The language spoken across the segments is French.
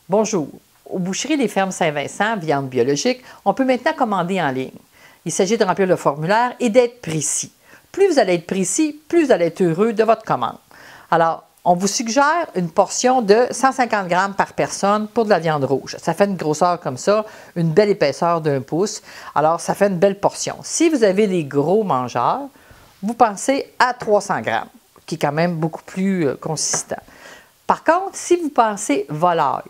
Bonjour. Aux boucheries des fermes Saint-Vincent, viande biologique, on peut maintenant commander en ligne. Il s'agit de remplir le formulaire et d'être précis. Plus vous allez être précis, plus vous allez être heureux de votre commande. Alors, on vous suggère une portion de 150 grammes par personne pour de la viande rouge. Ça fait une grosseur comme ça, une belle épaisseur d'1 pouce. Alors, ça fait une belle portion. Si vous avez des gros mangeurs, vous pensez à 300 grammes, qui est quand même beaucoup plus consistant. Par contre, si vous pensez volaille,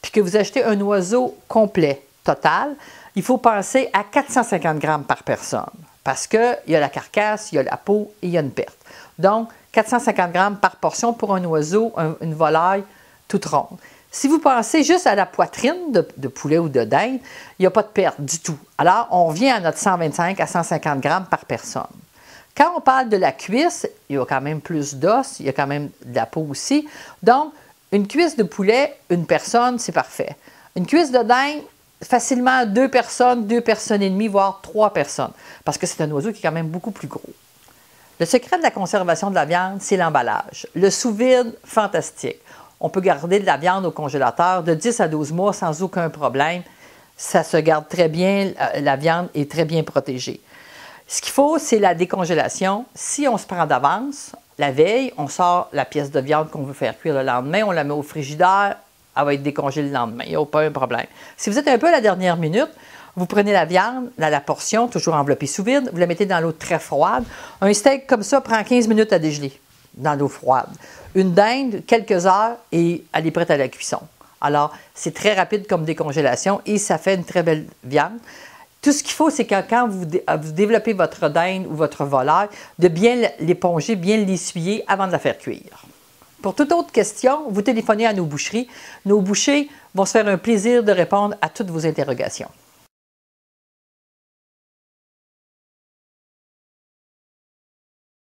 puis que vous achetez un oiseau complet, total, il faut penser à 450 grammes par personne. Parce qu'il y a la carcasse, il y a la peau et il y a une perte. Donc, 450 grammes par portion pour un oiseau, une volaille toute ronde. Si vous pensez juste à la poitrine de poulet ou de dinde, il n'y a pas de perte du tout. Alors, on revient à notre 125 à 150 grammes par personne. Quand on parle de la cuisse, il y a quand même plus d'os, il y a quand même de la peau aussi. Donc, une cuisse de poulet, une personne, c'est parfait. Une cuisse de dinde, facilement 2 personnes et demie, voire 3 personnes, parce que c'est un oiseau qui est quand même beaucoup plus gros. Le secret de la conservation de la viande, c'est l'emballage. Le sous-vide, fantastique. On peut garder de la viande au congélateur de 10 à 12 mois sans aucun problème. Ça se garde très bien, la viande est très bien protégée. Ce qu'il faut, c'est la décongélation. Si on se prend d'avance, la veille, on sort la pièce de viande qu'on veut faire cuire le lendemain, on la met au frigidaire, elle va être décongelée le lendemain, il n'y a pas un problème. Si vous êtes un peu à la dernière minute, vous prenez la viande, la portion, toujours enveloppée sous vide, vous la mettez dans l'eau très froide. Un steak comme ça prend 15 minutes à dégeler dans l'eau froide. Une dinde, quelques heures et elle est prête à la cuisson. Alors, c'est très rapide comme décongélation et ça fait une très belle viande. Tout ce qu'il faut, c'est que quand vous développez votre dinde ou votre volaille, de bien l'éponger, bien l'essuyer avant de la faire cuire. Pour toute autre question, vous téléphonez à nos boucheries. Nos bouchers vont se faire un plaisir de répondre à toutes vos interrogations.